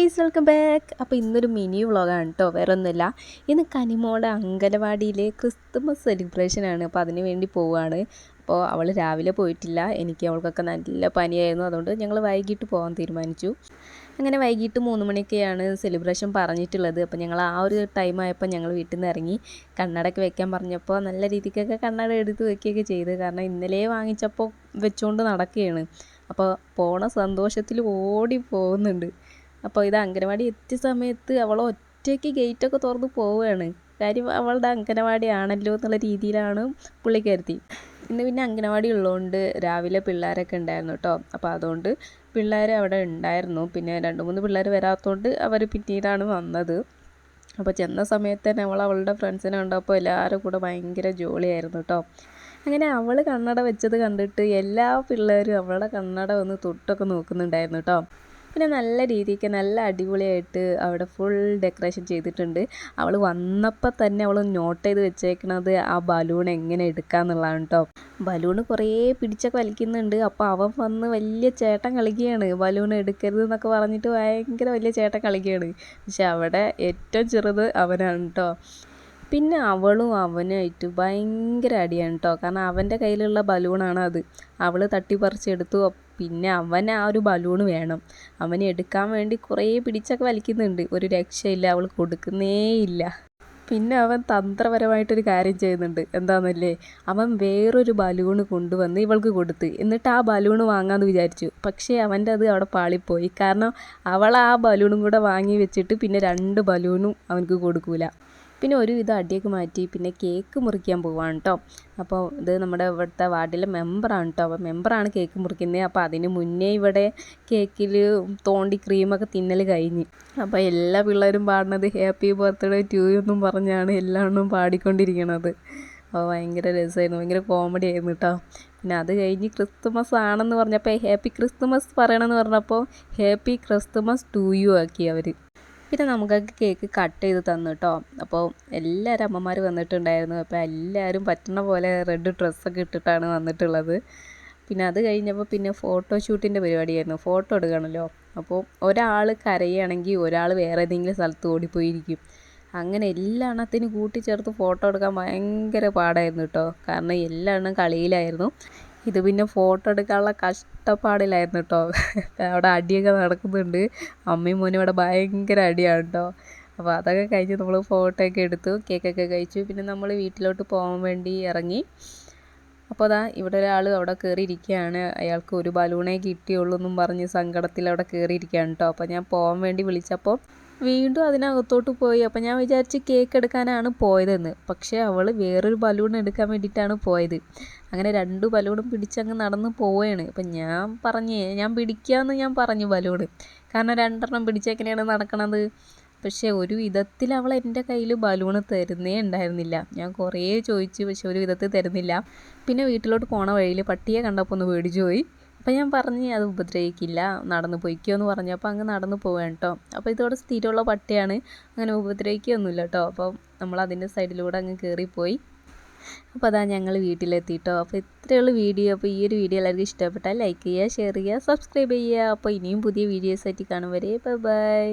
Guys, welcome back. അപ്പോൾ ഇന്നൊരു mini വ്ളോഗാണ് കേട്ടോ, വേറെ ഒന്നുമില്ല. ഇന്ന് കനിമോളുടെ അങ്കനവാടിയിലെ ക്രിസ്തുമസ് സെലിബ്രേഷനാണ്. അപ്പോൾ അതിന് വേണ്ടി പോവുകയാണ്. അപ്പോൾ അവൾ രാവിലെ പോയിട്ടില്ല, അവൾക്കൊക്കെ നല്ല പനിയായിരുന്നു. അതുകൊണ്ട് ഞങ്ങൾ വൈകിട്ട് പോകാൻ തീരുമാനിച്ചു. അങ്ങനെ വൈകിട്ട് 3 മണിയൊക്കെയാണ് സെലിബ്രേഷൻ പറഞ്ഞിട്ടുള്ളത്. അപ്പോൾ ഞങ്ങൾ ആ ഒരു ടൈം ആയപ്പോൾ ഞങ്ങൾ വീട്ടിൽ നിന്ന് ഇറങ്ങി. കണ്ണടയൊക്കെ വെക്കാൻ പറഞ്ഞപ്പോൾ നല്ല രീതിക്കൊക്കെ കണ്ണട എടുത്ത് വെക്കുകയൊക്കെ ചെയ്ത്. കാരണം ഇന്നലെ വാങ്ങിച്ചപ്പോൾ വെച്ചുകൊണ്ട് നടക്കുകയാണ്. അപ്പോൾ പോണ സന്തോഷത്തിൽ ഓടി പോകുന്നുണ്ട്. അപ്പോൾ ഇത് അംഗനവാടി എത്തിയ സമയത്ത് അവൾ ഒറ്റയ്ക്ക് ഗേറ്റൊക്കെ തുറന്ന് പോവുകയാണ്. കാര്യം അവളുടെ അംഗനവാടി ആണല്ലോ എന്നുള്ള രീതിയിലാണ് പുള്ളിക്കാരത്തി. ഇന്ന് പിന്നെ അംഗനവാടി ഉള്ളതുകൊണ്ട് രാവിലെ പിള്ളേരൊക്കെ ഉണ്ടായിരുന്നു കേട്ടോ. അപ്പോൾ അതുകൊണ്ട് പിള്ളേർ അവിടെ ഉണ്ടായിരുന്നു. പിന്നെ 2-3 പിള്ളേർ വരാത്തതുകൊണ്ട് അവർ പിന്നീടാണ് വന്നത്. അപ്പോൾ ചെന്ന സമയത്ത് തന്നെ അവളുടെ ഫ്രണ്ട്സിനെ കണ്ടപ്പോൾ എല്ലാവരും കൂടെ ഭയങ്കര ജോളിയായിരുന്നു കേട്ടോ. അങ്ങനെ അവൾ കണ്ണട വെച്ചത് കണ്ടിട്ട് എല്ലാ പിള്ളേരും അവളുടെ കണ്ണട ഒന്ന് തൊട്ടൊക്കെ നോക്കുന്നുണ്ടായിരുന്നു കേട്ടോ. പിന്നെ നല്ല രീതിക്ക് നല്ല അടിപൊളിയായിട്ട് അവിടെ ഫുൾ ഡെക്കറേഷൻ ചെയ്തിട്ടുണ്ട്. അവൾ വന്നപ്പോൾ തന്നെ അവൾ നോട്ട് ചെയ്ത് വെച്ചേക്കണത് ആ ബലൂൺ എങ്ങനെ എടുക്കാമെന്നുള്ളതാണ് കേട്ടോ. ബലൂണ് കുറേ പിടിച്ചൊക്കെ വലിക്കുന്നുണ്ട്. അപ്പോൾ അവൻ വന്ന് വലിയ ചേട്ടൻ കളിക്കുകയാണ്. ബലൂൺ എടുക്കരുത് എന്നൊക്കെ പറഞ്ഞിട്ട് ഭയങ്കര വലിയ ചേട്ടൻ കളിക്കുകയാണ്. പക്ഷെ അവിടെ ഏറ്റവും ചെറുത് അവനാണ് കേട്ടോ. പിന്നെ അവളും അവനായിട്ട് ഭയങ്കര അടിയാണ് കേട്ടോ. കാരണം അവൻ്റെ കയ്യിലുള്ള ബലൂണാണ് അത്. അവൾ തട്ടിപ്പറിച്ചെടുത്തു. പിന്നെ അവന് ആ ഒരു ബലൂൺ വേണം. അവന് എടുക്കാൻ വേണ്ടി കുറേ പിടിച്ചൊക്കെ വലിക്കുന്നുണ്ട്. ഒരു രക്ഷയില്ല, അവൾ കൊടുക്കുന്നേ ഇല്ല. പിന്നെ അവൻ തന്ത്രപരമായിട്ടൊരു കാര്യം ചെയ്യുന്നുണ്ട്. എന്താണെന്നല്ലേ, അവൻ വേറൊരു ബലൂണ് കൊണ്ടുവന്ന് ഇവൾക്ക് കൊടുത്ത്. എന്നിട്ട് ആ ബലൂണ് വാങ്ങാമെന്ന് വിചാരിച്ചു. പക്ഷേ അവൻ്റെ അത് അവിടെ പാളിപ്പോയി. കാരണം അവൾ ആ ബലൂണും കൂടെ വാങ്ങി വെച്ചിട്ട് പിന്നെ 2 ബലൂണും അവനക്ക് കൊടുക്കൂല. പിന്നെ ഒരുവിധം അടിയൊക്കെ മാറ്റി പിന്നെ കേക്ക് മുറിക്കാൻ പോവാണ് കേട്ടോ. അപ്പോൾ ഇത് നമ്മുടെ ഇവിടുത്തെ വാർഡിലെ മെമ്പറാണ് കേട്ടോ. അപ്പോൾ മെമ്പറാണ് കേക്ക് മുറിക്കുന്നത്. അപ്പോൾ അതിന് മുന്നേ ഇവിടെ കേക്കിൽ തോണ്ടി ക്രീമൊക്കെ തിന്നൽ കഴിഞ്ഞ്. അപ്പോൾ എല്ലാ പിള്ളേരും പാടുന്നത് ഹാപ്പി ബർത്ത്ഡേ ടു യു എന്നും പറഞ്ഞാണ് എല്ലാവരും പാടിക്കൊണ്ടിരിക്കണത്. അപ്പോൾ ഭയങ്കര രസമായിരുന്നു, ഭയങ്കര കോമഡി ആയിരുന്നു കേട്ടോ. പിന്നെ അത് കഴിഞ്ഞ് ക്രിസ്തുമസ് ആണെന്ന് പറഞ്ഞപ്പോൾ ഹാപ്പി ക്രിസ്തുമസ് പറയണമെന്ന് പറഞ്ഞപ്പോൾ ഹാപ്പി ക്രിസ്തുമസ് ടു യു ആക്കി അവർ. പിന്നെ നമുക്കൊക്കെ കേക്ക് കട്ട് ചെയ്ത് തന്നു കേട്ടോ. അപ്പോൾ എല്ലാവരും അമ്മമാർ വന്നിട്ടുണ്ടായിരുന്നു. അപ്പോൾ എല്ലാവരും പറ്റുന്ന പോലെ റെഡ് ഡ്രസ്സൊക്കെ ഇട്ടിട്ടാണ് വന്നിട്ടുള്ളത്. പിന്നെ അത് കഴിഞ്ഞപ്പോൾ പിന്നെ ഫോട്ടോഷൂട്ടിൻ്റെ പരിപാടിയായിരുന്നു. ഫോട്ടോ എടുക്കണമല്ലോ. അപ്പോൾ ഒരാൾ കരയുകയാണെങ്കിൽ ഒരാൾ വേറെ ഏതെങ്കിലും സ്ഥലത്ത് ഓടിപ്പോയിരിക്കും. അങ്ങനെ എല്ലാ എണ്ണത്തിനും കൂട്ടിച്ചേർത്ത് ഫോട്ടോ എടുക്കാൻ ഭയങ്കര പാടായിരുന്നു കേട്ടോ. കാരണം എല്ലാ എണ്ണം കളിയിലായിരുന്നു. ഇത് പിന്നെ ഫോട്ടോ എടുക്കാനുള്ള കഷ്ടപ്പാടിലായിരുന്നു കേട്ടോ. അവിടെ അടിയൊക്കെ നടക്കുന്നുണ്ട്. അമ്മയും മോനും ഇവിടെ ഭയങ്കര അടിയാണ് കേട്ടോ. അപ്പോൾ അതൊക്കെ കഴിഞ്ഞ് നമ്മൾ ഫോട്ടോ ഒക്കെ എടുത്തു, കേക്കൊക്കെ കഴിച്ചു. പിന്നെ നമ്മൾ വീട്ടിലോട്ട് പോകാൻ വേണ്ടി ഇറങ്ങി. അപ്പോൾ അതാ ഇവിടെ ഒരാൾ അവിടെ കയറിയിരിക്കുകയാണ്. അയാൾക്ക് ഒരു ബലൂണേ കിട്ടിയുള്ളൂ എന്നും പറഞ്ഞ് സങ്കടത്തിൽ അവിടെ കയറിയിരിക്കുകയാണ് കേട്ടോ. അപ്പോൾ ഞാൻ പോകാൻ വേണ്ടി വിളിച്ചപ്പോൾ വീണ്ടും അതിനകത്തോട്ട് പോയി. അപ്പം ഞാൻ വിചാരിച്ച് കേക്ക് എടുക്കാനാണ് പോയതെന്ന്. പക്ഷേ അവൾ വേറൊരു ബലൂൺ എടുക്കാൻ വേണ്ടിയിട്ടാണ് പോയത്. അങ്ങനെ 2 ബലൂണും പിടിച്ചങ്ങ് നടന്ന് പോവുകയാണ്. അപ്പം ഞാൻ പിടിക്കാമെന്ന് ഞാൻ പറഞ്ഞു ബലൂണ്. കാരണം 2 പിടിച്ചെങ്ങനെയാണ് നടക്കണത്. പക്ഷേ ഒരു വിധത്തിൽ അവൾ എൻ്റെ കയ്യിൽ ബലൂണ് തരുന്നേ ഉണ്ടായിരുന്നില്ല. ഞാൻ കുറേ ചോദിച്ചു, പക്ഷെ ഒരു വിധത്തിൽ തരുന്നില്ല. പിന്നെ വീട്ടിലോട്ട് പോണ വഴിയിൽ പട്ടിയെ കണ്ടപ്പോൾ ഒന്ന് പേടിച്ചു പോയി. അപ്പം ഞാൻ പറഞ്ഞ് അത് ഉപദ്രവിക്കില്ല, നടന്ന് പൊയ്ക്കോ എന്ന് പറഞ്ഞപ്പോൾ അങ്ങ് നടന്ന് പോവുകയാണ് കേട്ടോ. അപ്പോൾ ഇതോടെ സ്ഥിരമുള്ള പട്ടിയാണ്, അങ്ങനെ ഉപദ്രവിക്കുകയൊന്നുമില്ല കേട്ടോ. അപ്പോൾ നമ്മൾ അതിൻ്റെ സൈഡിലൂടെ അങ്ങ് കയറിപ്പോയി. അപ്പോൾ അതാ ഞങ്ങൾ വീട്ടിലെത്തിയിട്ടോ. അപ്പോൾ ഇത്രയുള്ള വീഡിയോ. അപ്പോൾ ഈ ഒരു വീഡിയോ എല്ലാവർക്കും ഇഷ്ടപ്പെട്ടാൽ ലൈക്ക് ചെയ്യുക, ഷെയർ ചെയ്യുക, സബ്സ്ക്രൈബ് ചെയ്യുക. അപ്പോൾ ഇനിയും പുതിയ വീഡിയോസ് ആയിട്ട് കാണും വരെ ബൈ ബൈ.